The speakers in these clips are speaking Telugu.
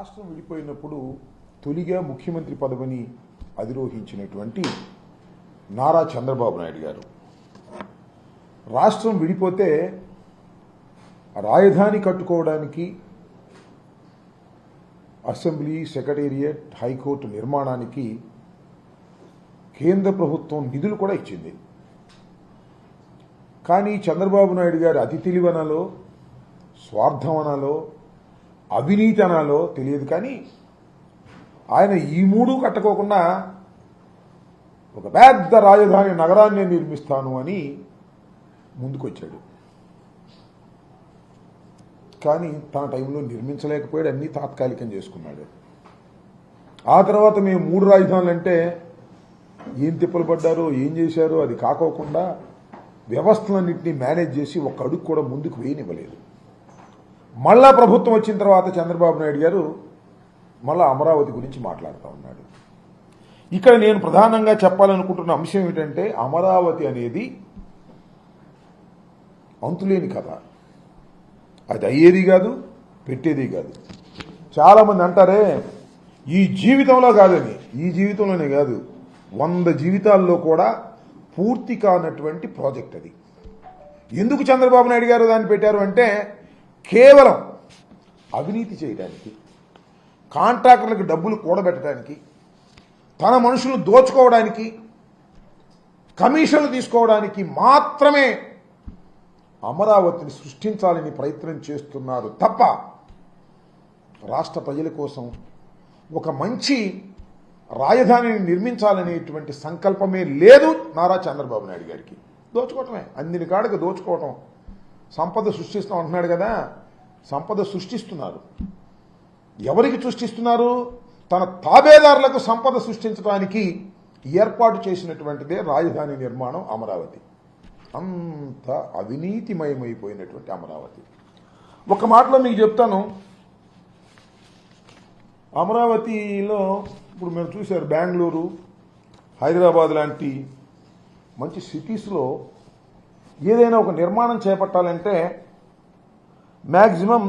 రాష్ట్రం విడిపోయినప్పుడు తొలిగా ముఖ్యమంత్రి పదవిని అధిరోహించినటువంటి నారా చంద్రబాబు నాయుడు గారు రాష్ట్రం విడిపోతే రాజధాని కట్టుకోవడానికి అసెంబ్లీ, సెక్రటేరియట్, హైకోర్టు నిర్మాణానికి కేంద్ర ప్రభుత్వం నిధులు కూడా ఇచ్చింది. కానీ చంద్రబాబు నాయుడు గారు అతి తెలివనాలో, స్వార్థమనాలో, అవినీతి అనాలో తెలియదు. కానీ ఆయన ఈ మూడు కట్టుకోకుండా ఒక పెద్ద రాజధాని నగరాన్ని నిర్మిస్తాను అని ముందుకొచ్చాడు. కానీ తన టైంలో నిర్మించలేకపోయాడు, అన్నీ తాత్కాలికం చేసుకున్నాడు. ఆ తర్వాత మేము 3 రాజధానులు అంటే ఏం తిప్పలు పడ్డారో, ఏం చేశారో అది కాకోకుండా వ్యవస్థలన్నింటినీ మేనేజ్ చేసి ఒక్క అడుగు కూడా ముందుకు వేయనివ్వలేదు. మళ్ళా ప్రభుత్వం వచ్చిన తర్వాత చంద్రబాబు నాయుడు గారు మళ్ళా అమరావతి గురించి మాట్లాడుతూ ఉన్నాడు. ఇక్కడ నేను ప్రధానంగా చెప్పాలనుకుంటున్న అంశం ఏమిటంటే, అమరావతి అనేది అంతులేని కథ. అది అయ్యేది కాదు, పెట్టేది కాదు. చాలామంది అంటారే ఈ జీవితంలో కాదని. ఈ జీవితంలోనే కాదు, 100 జీవితాల్లో కూడా పూర్తి కానటువంటి ప్రాజెక్ట్ అది. ఎందుకు చంద్రబాబు నాయుడు గారు దాన్ని పెట్టారు అంటే, కేవలం అవినీతి చేయడానికి, కాంట్రాక్టర్లకు డబ్బులు కూడబెట్టడానికి, తన మనుషులను దోచుకోవడానికి, కమిషన్లు తీసుకోవడానికి మాత్రమే అమరావతిని సృష్టించాలని ప్రయత్నం చేస్తున్నారు తప్ప రాష్ట్ర ప్రజల కోసం ఒక మంచి రాజధానిని నిర్మించాలనేటువంటి సంకల్పమే లేదు నారా చంద్రబాబు నాయుడు గారికి. దోచుకోవటమే, అందిన కాడికి దోచుకోవటం. సంపద సృష్టిస్తాం అంటున్నాడు కదా, సంపద సృష్టిస్తున్నారు. ఎవరికి సృష్టిస్తున్నారు? తన తాబేదారులకు సంపద సృష్టించడానికి ఏర్పాటు చేసినటువంటిదే రాజధాని నిర్మాణం అమరావతి. అంత అవినీతిమయమైపోయినటువంటి అమరావతి. ఒక మాటలో మీకు చెప్తాను, అమరావతిలో ఇప్పుడు మీరు చూశారు, బెంగళూరు, హైదరాబాద్ లాంటి మంచి సిటీస్లో ఏదైనా ఒక నిర్మాణం చేపట్టాలంటే మ్యాక్సిమం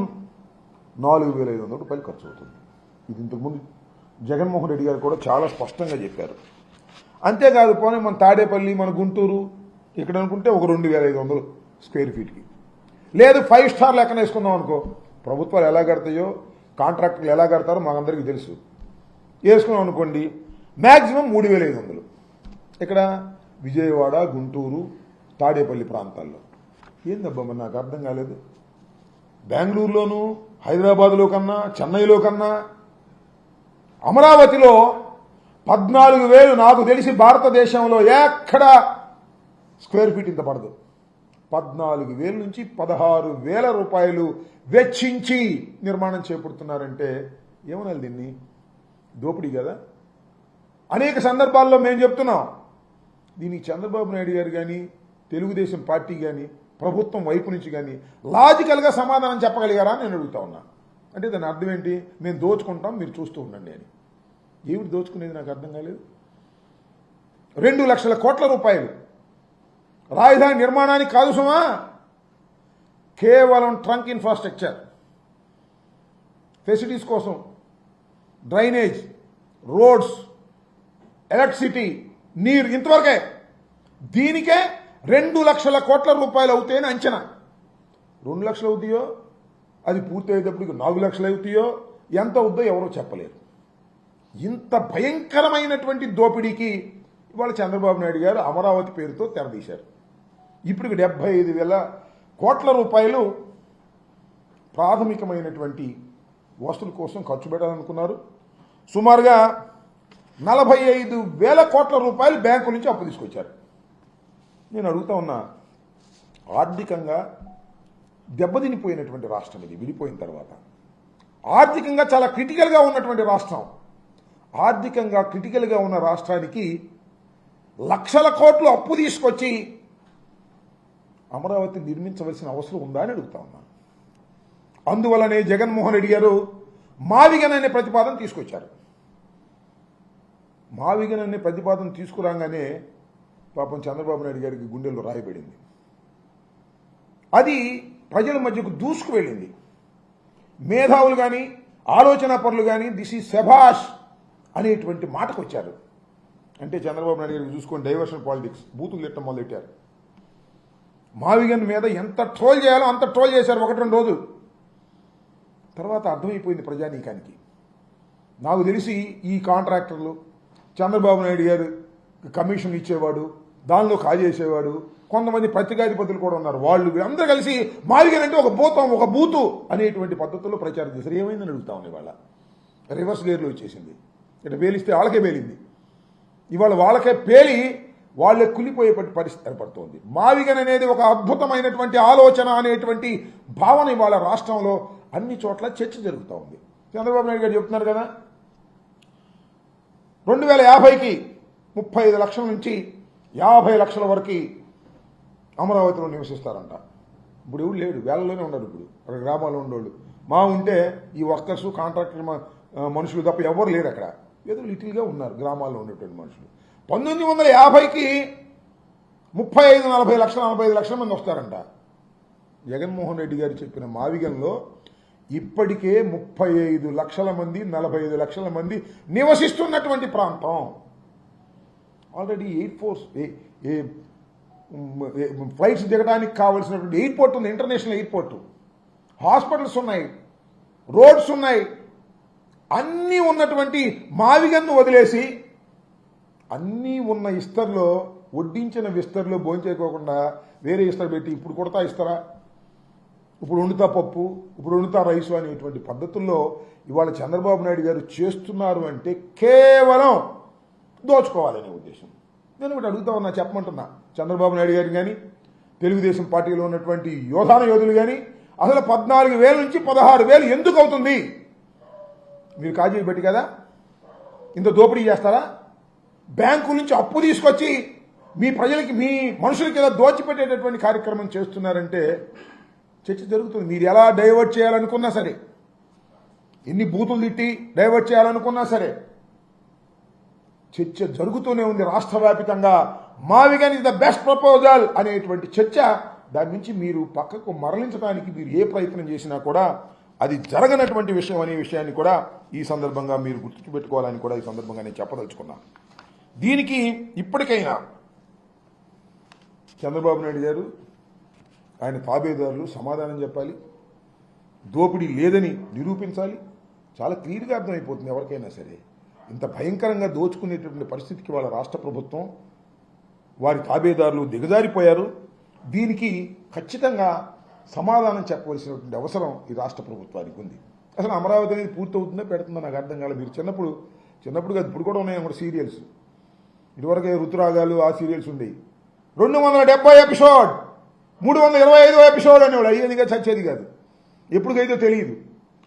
4,500 రూపాయలు ఖర్చు అవుతుంది. ఇది ఇంతకుముందు జగన్మోహన్ రెడ్డి గారు కూడా చాలా స్పష్టంగా చెప్పారు. అంతేకాదు, పోనీ మన తాడేపల్లి, మన గుంటూరు ఇక్కడ అనుకుంటే ఒక 2,500 స్క్వేర్ ఫీట్కి. లేదు 5 స్టార్ లెక్కన వేసుకుందాం అనుకో, ప్రభుత్వాలు ఎలా కడతాయో, కాంట్రాక్టర్లు ఎలా కడతారో మాకందరికీ తెలుసు. వేసుకున్నాం అనుకోండి, మ్యాక్సిమం 3,500. ఇక్కడ విజయవాడ, గుంటూరు, తాడేపల్లి ప్రాంతాల్లో. ఏందబ్బా మరి నాకు అర్థం కాలేదు. బెంగళూరులోను, హైదరాబాద్లో కన్నా, చెన్నైలో కన్నా అమరావతిలో 14,000, నాకు తెలిసి భారతదేశంలో ఎక్కడ స్క్వేర్ ఫీట్ ఇంత పడదు. 14,000 నుంచి 16,000 రూపాయలు వెచ్చించి నిర్మాణం చేపడుతున్నారంటే ఏమనాలి దీన్ని? దోపిడీ కదా. అనేక సందర్భాల్లో మేము చెప్తున్నాం, దీనికి చంద్రబాబు నాయుడు గారు కానీ, తెలుగుదేశం పార్టీ కానీ, ప్రభుత్వం వైపు నుంచి కానీ లాజికల్గా సమాధానం చెప్పగలిగారా అని నేను అడుగుతా ఉన్నా. అంటే దాని అర్థం ఏంటి? మేము దోచుకుంటాం, మీరు చూస్తూ ఉండండి అని. ఏమిటి దోచుకునేది నాకు అర్థం కాలేదు. 2 లక్షల కోట్ల రూపాయలు రాజధాని నిర్మాణానికి కాదు సుమా, కేవలం ట్రంక్ ఇన్ఫ్రాస్ట్రక్చర్, ఫెసిలిటీస్ కోసం, డ్రైనేజ్, రోడ్స్, ఎలక్ట్రిసిటీ, నీరు, ఇంతవరకే. దీనికే 2 లక్షల కోట్ల రూపాయలు అవుతాయని అంచనా. 2 లక్షలు అవుతాయో, అది పూర్తి అయ్యేటప్పటికి 4 లక్షలు అవుతాయో, ఎంత అవుద్దో ఎవరో చెప్పలేరు. ఇంత భయంకరమైనటువంటి దోపిడీకి ఇవాళ చంద్రబాబు నాయుడు గారు అమరావతి పేరుతో తెరదీశారు. ఇప్పటికి 75,000 కోట్ల రూపాయలు ప్రాథమికమైనటువంటి వస్తువుల కోసం ఖర్చు పెట్టాలనుకున్నారు. సుమారుగా 45,000 కోట్ల రూపాయలు బ్యాంకు నుంచి అప్పు తీసుకొచ్చారు. నేను అడుగుతా ఉన్నా, ఆర్థికంగా దెబ్బతినిపోయినటువంటి రాష్ట్రం ఇది. విడిపోయిన తర్వాత ఆర్థికంగా చాలా క్రిటికల్గా ఉన్నటువంటి రాష్ట్రం. ఆర్థికంగా క్రిటికల్గా ఉన్న రాష్ట్రానికి లక్షల కోట్లు అప్పు తీసుకొచ్చి అమరావతి నిర్మించవలసిన అవసరం ఉందా అని అడుగుతా ఉన్నా. అందువల్లనే జగన్మోహన్ రెడ్డి గారు మావిగన్ అనే ప్రతిపాదన తీసుకొచ్చారు. మావిగన్ అనే ప్రతిపాదన తీసుకురాగానే పాపం చంద్రబాబు నాయుడు గారికి గుండెల్లో రాయబడింది. అది ప్రజల మధ్యకు దూసుకు వెళ్ళింది. మేధావులు కానీ, ఆలోచన పరులు కానీ దిస్ ఈ శభాష్ అనేటువంటి మాటకు వచ్చారు. అంటే చంద్రబాబు నాయుడు గారికి చూసుకొని డైవర్షన్ పాలిటిక్స్ బూతులు తిట్టడం మొదలెట్టారు. మావిగన్ మీద ఎంత ట్రోల్ చేయాలో అంత ట్రోల్ చేశారు 1-2 రోజులు. తర్వాత అర్థమైపోయింది ప్రజానీకానికి. నాకు తెలిసి ఈ కాంట్రాక్టర్లు చంద్రబాబు నాయుడు గారు కమిషన్ ఇచ్చేవాడు, దానిలో కాజేసేవాడు, కొంతమంది పత్రికాధిపతులు కూడా ఉన్నారు. వాళ్ళు అందరూ కలిసి మావిగన్ అంటే ఒక బూతు అనేటువంటి పద్ధతుల్లో ప్రచారం చేశారు. ఏమైందని అడుగుతా ఉన్నాయి. ఇవాళ రివర్స్ గేర్లో వచ్చేసింది. ఇట్లా పేలిస్తే వాళ్ళకే పేలింది. ఇవాళ వాళ్ళకే పేలి వాళ్ళే కులిపోయే పరిస్థితి ఏర్పడుతోంది. మావిగన్ అనేది ఒక అద్భుతమైనటువంటి ఆలోచన అనేటువంటి భావన ఇవాళ రాష్ట్రంలో అన్ని చోట్ల చర్చ జరుగుతూ ఉంది. చంద్రబాబు నాయుడు గారు చెప్తున్నారు కదా, 2050కి 35 లక్షల నుంచి 50 లక్షల వరకు అమరావతిలో నివసిస్తారంట. ఇప్పుడు ఎవరు లేడు, వేలలోనే ఉన్నారు. ఇప్పుడు అక్కడ గ్రామాల్లో ఉండేవాళ్ళు మా ఉంటే ఈ వర్కర్స్ కాంట్రాక్టర్ మనుషులు తప్ప ఎవరు లేరు. అక్కడ ఏదో లిటిల్గా ఉన్నారు గ్రామాల్లో ఉండేటువంటి మనుషులు. 1950కి 35-40 లక్షల 45 లక్షల మంది వస్తారంట. జగన్మోహన్ రెడ్డి గారు చెప్పిన మావిగన్లో ఇప్పటికే 35 లక్షల మంది 45 లక్షల మంది నివసిస్తున్నటువంటి ప్రాంతం. ఆల్రెడీ ఎయిర్ ఫోర్స్ ఫ్లైట్స్ దిగడానికి కావాల్సినటువంటి ఎయిర్పోర్ట్ ఉంది, ఇంటర్నేషనల్ ఎయిర్పోర్టు, హాస్పిటల్స్ ఉన్నాయి, రోడ్స్ ఉన్నాయి. అన్నీ ఉన్నటువంటి మావిగన్ను వదిలేసి అన్నీ ఉన్న ఇస్తర్లో వడ్డించిన విస్తర్లో భోంచేయకోకుండా వేరే ఇస్తర్ పెట్టి ఇప్పుడు కొడతా ఇస్తారా, ఇప్పుడు వండుతా పప్పు, ఇప్పుడు వండుతా రైసు అనేటువంటి పద్ధతుల్లో ఇవాళ చంద్రబాబు నాయుడు గారు చేస్తున్నారు. అంటే కేవలం దోచుకోవాలనే ఉద్దేశం. నేను ఒకటి అడుగుతా ఉన్నా, చెప్పమంటున్నా. చంద్రబాబు నాయుడు గారు కానీ తెలుగుదేశం పార్టీలో ఉన్నటువంటి యోధులు కానీ అసలు 14,000 నుంచి 16,000 ఎందుకు అవుతుంది? మీరు కాజీ పెట్టి కదా ఇంత దోపిడీ చేస్తారా? బ్యాంకు నుంచి అప్పు తీసుకొచ్చి మీ ప్రజలకి మీ మనుషులకి ఇలా దోచిపెట్టేటటువంటి కార్యక్రమం చేస్తున్నారంటే చర్చ జరుగుతుంది. మీరు ఎలా డైవర్ట్ చేయాలనుకున్నా సరే, ఎన్ని బూతులు తిట్టి డైవర్ట్ చేయాలనుకున్నా సరే చర్చ జరుగుతూనే ఉంది రాష్ట్ర వ్యాప్తంగా. మావిగన్ ఇస్ ద బెస్ట్ ప్రపోజల్ అనేటువంటి చర్చ. దాని నుంచి మీరు పక్కకు మరలించడానికి మీరు ఏ ప్రయత్నం చేసినా కూడా అది జరగనటువంటి విషయం అనే విషయాన్ని కూడా ఈ సందర్భంగా మీరు గుర్తుపెట్టుకోవాలని కూడా ఈ సందర్భంగా నేను చెప్పదలుచుకున్నాను. దీనికి ఇప్పటికైనా చంద్రబాబు నాయుడు గారు ఆయన తాబేదారులు సమాధానం చెప్పాలి, దోపిడీ లేదని నిరూపించాలి. చాలా క్లియర్గా అర్థమైపోతుంది ఎవరికైనా సరే. ఇంత భయంకరంగా దోచుకునేటటువంటి పరిస్థితికి వాళ్ళ రాష్ట్ర ప్రభుత్వం వారి తాబేదారులు దిగజారిపోయారు. దీనికి ఖచ్చితంగా సమాధానం చెప్పవలసినటువంటి అవసరం ఈ రాష్ట్ర ప్రభుత్వానికి ఉంది. అసలు అమరావతి అనేది పూర్తవుతుందో పెడుతుందో నాకు అర్థం కాలేదు. మీరు చిన్నప్పుడు కాదు, ఇప్పుడు కూడా ఉన్నాయి కూడా సీరియల్స్. ఇదివరకే ఋతురాగాలు ఆ సీరియల్స్ ఉండేవి. 270 ఎపిసోడ్, 325 ఎపిసోడ్ అనేవాడు. అయ్యేదిగా చచ్చేది కాదు. ఎప్పటికైతే తెలియదు.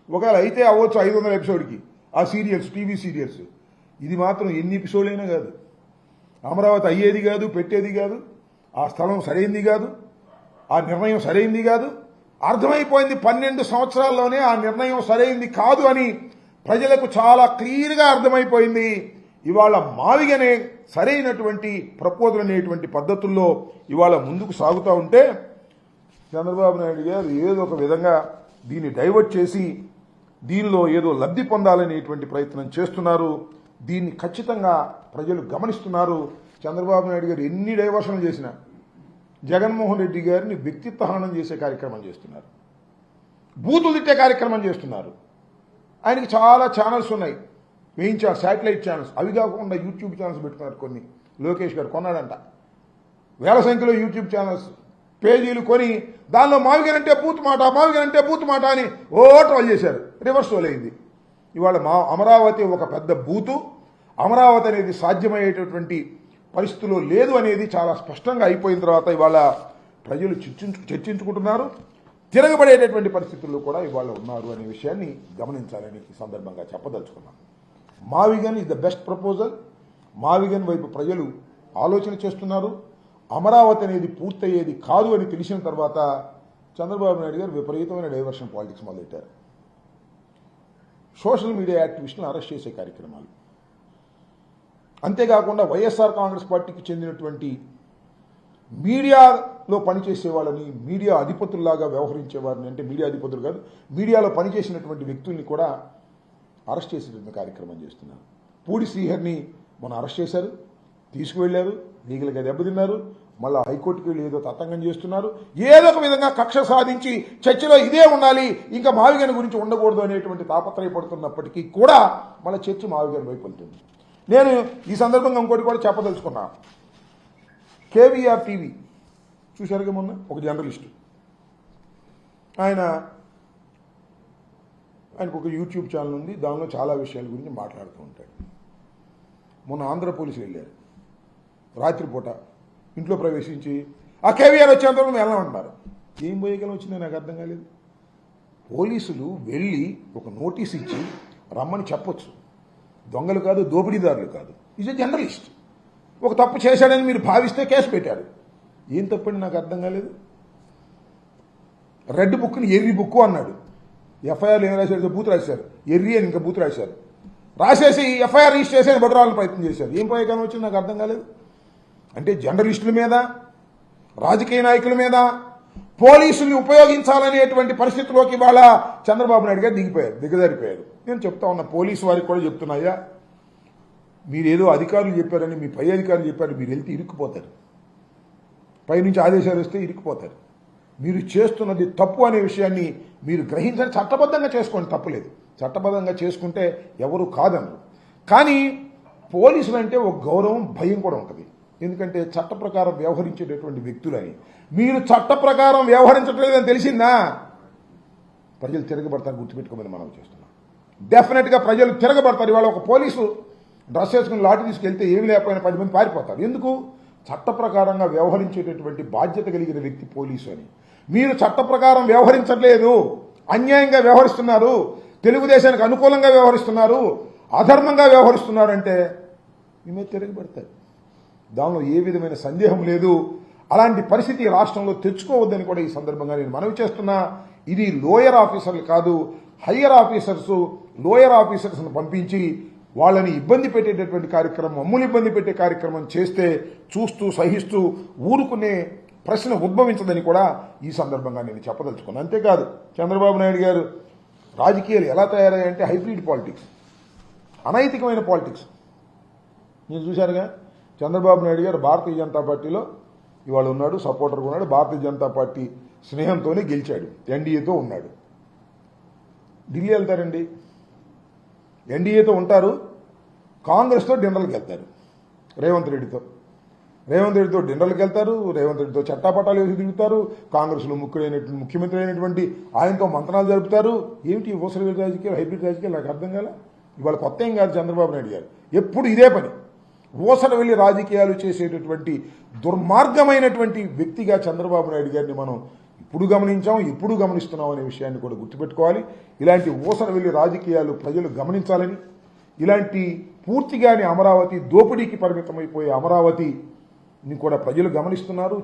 ఒకవేళ అయితే అవ్వచ్చు 500 ఎపిసోడ్కి ఆ సీరియల్స్, టీవీ సీరియల్స్. ఇది మాత్రం ఎన్ని ఎపిసోడ్లైనా కాదు. అమరావతి అయ్యేది కాదు, పెట్టేది కాదు, ఆ స్థలం సరైంది కాదు, ఆ నిర్ణయం సరైంది కాదు. అర్థమైపోయింది 12 సంవత్సరాల్లోనే ఆ నిర్ణయం సరైంది కాదు అని ప్రజలకు చాలా క్లియర్గా అర్థమైపోయింది. ఇవాళ మావిగనే సరైనటువంటి ప్రపోజల్ అనేటువంటి పద్ధతుల్లో ఇవాళ ముందుకు సాగుతూ ఉంటే చంద్రబాబు నాయుడు గారు ఏదో ఒక విధంగా దీన్ని డైవర్ట్ చేసి దీనిలో ఏదో లబ్ధి పొందాలనేటువంటి ప్రయత్నం చేస్తున్నారు. దీన్ని ఖచ్చితంగా ప్రజలు గమనిస్తున్నారు. చంద్రబాబు నాయుడు గారు ఎన్ని డైవర్షన్లు చేసినా జగన్మోహన్ రెడ్డి గారిని వ్యక్తిత్వ హననం చేసే కార్యక్రమం చేస్తున్నారు, బూతులు తిట్టే కార్యక్రమం చేస్తున్నారు. ఆయనకి చాలా ఛానల్స్ ఉన్నాయి, వేయించారు శాటిలైట్ ఛానల్స్. అవి కాకుండా యూట్యూబ్ ఛానల్స్ పెట్టుకున్నారు. కొన్ని లోకేష్ గారు కొన్నాడంట, వేల సంఖ్యలో యూట్యూబ్ ఛానల్స్ పేజీలు కొని దానిలో మావిగన్ అంటే బూత్ మాట అని ఓ ట్రోల్ చేశారు. రివర్స్ ట్రోల్ అయింది. ఇవాళ అమరావతి ఒక పెద్ద బూతు, అమరావతి అనేది సాధ్యమయ్యేటటువంటి పరిస్థితుల్లో లేదు అనేది చాలా స్పష్టంగా అయిపోయిన తర్వాత ఇవాళ ప్రజలు చర్చించుకుంటున్నారు. తిరగబడేటటువంటి పరిస్థితుల్లో కూడా ఇవాళ ఉన్నారు అనే విషయాన్ని గమనించాలని ఈ సందర్భంగా చెప్పదలుచుకున్నాను. మావిగన్ ఇస్ ద బెస్ట్ ప్రపోజల్. మావిగన్ వైపు ప్రజలు ఆలోచన చేస్తున్నారు. అమరావతి అనేది పూర్తయ్యేది కాదు అని తెలిసిన తర్వాత చంద్రబాబు నాయుడు గారు విపరీతమైన డైవర్షన్ పాలిటిక్స్ మొదలెట్టారు. సోషల్ మీడియా యాక్టివిస్టులను అరెస్ట్ చేసే కార్యక్రమాలు, అంతేకాకుండా వైఎస్ఆర్ కాంగ్రెస్ పార్టీకి చెందినటువంటి మీడియాలో పనిచేసే వాళ్ళని, మీడియా అధిపతుల్లాగా వ్యవహరించే వారిని, అంటే మీడియా అధిపతులు కాదు, మీడియాలో పనిచేసినటువంటి వ్యక్తుల్ని కూడా అరెస్ట్ చేసేటువంటి కార్యక్రమం చేస్తున్నారు. పూడి శ్రీహరిని మొన్న అరెస్ట్ చేశారు, తీసుకువెళ్లారు, లీగల్గా దెబ్బతిన్నారు, మళ్ళీ హైకోర్టుకి వెళ్ళి ఏదో తతంగం చేస్తున్నారు. ఏదో ఒక విధంగా కక్ష సాధించి చర్చలో ఇదే ఉండాలి, ఇంకా మావిగన్ గురించి ఉండకూడదు అనేటువంటి తాపత్రయపడుతున్నప్పటికీ కూడా మళ్ళీ చర్చ మావిగన్ వైపు వెళ్తుంది. నేను ఈ సందర్భంగా ఇంకోటి కూడా చెప్పదలుచుకున్నా. కేవీఆర్ టీవీ చూశారుగా మొన్న, ఒక జర్నలిస్టు, ఆయనకు ఒక యూట్యూబ్ ఛానల్ ఉంది, దానిలో చాలా విషయాల గురించి మాట్లాడుతూ ఉంటాడు. మొన్న ఆంధ్ర పోలీసులు వెళ్ళారు, రాత్రిపూట ఇంట్లో ప్రవేశించి ఆ కేవీఆర్ వచ్చేంతవరకు మేము వెళ్ళమంటారు. ఏం పోయేకలం వచ్చిందో నాకు అర్థం కాలేదు. పోలీసులు వెళ్ళి ఒక నోటీస్ ఇచ్చి రమ్మని చెప్పొచ్చు, దొంగలు కాదు, దోపిడీదారులు కాదు. Is a journalist. ఒక తప్పు చేశాడని మీరు భావిస్తే కేసు పెట్టారు. ఏం తప్పని నాకు అర్థం కాలేదు. రెడ్ బుక్ని ఎర్రి బుక్ అన్నాడు. ఎఫ్ఐఆర్లు ఏం రాశారు? బూత్ రాశారు, ఎర్రి అని ఇంకా బూత్ రాశారు. రాసేసి ఎఫ్ఐఆర్ రిజిస్టర్ చేసి బొట్టరాలని ప్రయత్నం చేశారు. ఏం పోయేకాలం వచ్చింది నాకు అర్థం కాలేదు. అంటే జర్నలిస్టుల మీద, రాజకీయ నాయకుల మీద పోలీసుల్ని ఉపయోగించాలనేటువంటి పరిస్థితిలోకి ఇవాళ చంద్రబాబు నాయుడు గారు దిగజారిపోయారు. నేను చెప్తా ఉన్నా, పోలీసు వారికి కూడా చెప్తున్నాయా, మీరేదో అధికారులు చెప్పారని, మీ పై అధికారులు చెప్పారు, మీరు వెళ్తే ఇరుక్కుపోతారు. పైనుంచి ఆదేశాలు వస్తే ఇరుక్కుపోతారు. మీరు చేస్తున్నది తప్పు అనే విషయాన్ని మీరు గ్రహించని చట్టబద్ధంగా చేసుకోండి, తప్పులేదు. చట్టబద్ధంగా చేసుకుంటే ఎవరు కాదన్నారు. కానీ పోలీసులు అంటే ఒక గౌరవం, భయం కూడా ఉంటుంది. ఎందుకంటే చట్ట ప్రకారం వ్యవహరించేటటువంటి వ్యక్తులని మీరు చట్ట ప్రకారం వ్యవహరించట్లేదని తెలిసిందా, ప్రజలు తిరగబడతారు. గుర్తుపెట్టుకోమని మనం చేస్తున్నాం. డెఫినెట్గా ప్రజలు తిరగబడతారు. ఇవాళ ఒక పోలీసు డ్రెస్ వేసుకుని లాఠీ తీసుకెళ్తే ఏమి లేకపోయినా 10 మంది పారిపోతారు. ఎందుకు? చట్ట ప్రకారంగా వ్యవహరించేటటువంటి బాధ్యత కలిగిన వ్యక్తి పోలీసు అని. మీరు చట్ట ప్రకారం వ్యవహరించట్లేదు, అన్యాయంగా వ్యవహరిస్తున్నారు, తెలుగుదేశానికి అనుకూలంగా వ్యవహరిస్తున్నారు, అధర్మంగా వ్యవహరిస్తున్నారంటే మీ మీద తిరగబడతారు. దానిలో ఏ విధమైన సందేహం లేదు. అలాంటి పరిస్థితి రాష్ట్రంలో తెచ్చుకోవద్దని కూడా ఈ సందర్భంగా నేను మనవి చేస్తున్నా. ఇది లోయర్ ఆఫీసర్లు కాదు, హయ్యర్ ఆఫీసర్స్, లోయర్ ఆఫీసర్స్ను పంపించి వాళ్ళని ఇబ్బంది పెట్టేటటువంటి కార్యక్రమం, మమ్మల్ని ఇబ్బంది పెట్టే కార్యక్రమం చేస్తే చూస్తూ సహిస్తూ ఊరుకునే ప్రశ్న ఉద్భవించదని కూడా ఈ సందర్భంగా నేను చెప్పదలుచుకున్నాను. అంతేకాదు, చంద్రబాబు నాయుడు గారు రాజకీయాలు ఎలా తయారయ్యాయంటే హైబ్రిడ్ పాలిటిక్స్, అనైతికమైన పాలిటిక్స్. నేను చూశారుగా, చంద్రబాబు నాయుడు గారు భారతీయ జనతా పార్టీలో ఇవాళ ఉన్నాడు, సపోర్టర్గా ఉన్నాడు, భారతీయ జనతా పార్టీ స్నేహంతోనే గెలిచాడు, ఎన్డీఏతో ఉన్నాడు. ఢిల్లీ వెళ్తారండి, ఎన్డీఏతో ఉంటారు, కాంగ్రెస్తో డిన్నర్లకు వెళ్తారు. రేవంత్ రెడ్డితో డిన్నర్లకు వెళ్తారు, రేవంత్ రెడ్డితో చట్టాపట్టాలు వేసి తిరుగుతారు, కాంగ్రెస్లో ముఖ్యమంత్రి అయినటువంటి ఆయనతో మంత్రాలు జరుపుతారు. ఏమిటి ఊసరవేలు రాజకీయాలు, హైబ్రిడ్ రాజకీయాలు? నాకు అర్థం కాల. ఇవాళ కొత్త ఏం కాదు చంద్రబాబు నాయుడు గారు, ఎప్పుడు ఇదే పని. ఊసర వెళ్లి రాజకీయాలు చేసేటటువంటి దుర్మార్గమైనటువంటి వ్యక్తిగా చంద్రబాబు నాయుడు గారిని మనం ఇప్పుడు గమనించాం, ఇప్పుడు గమనిస్తున్నాం అనే విషయాన్ని కూడా గుర్తుపెట్టుకోవాలి. ఇలాంటి ఊసర వెళ్లి రాజకీయాలు ప్రజలు గమనించాలని, ఇలాంటి పూర్తిగానే అమరావతి దోపిడీకి పరిమితమైపోయే అమరావతిని కూడా ప్రజలు గమనిస్తున్నారు.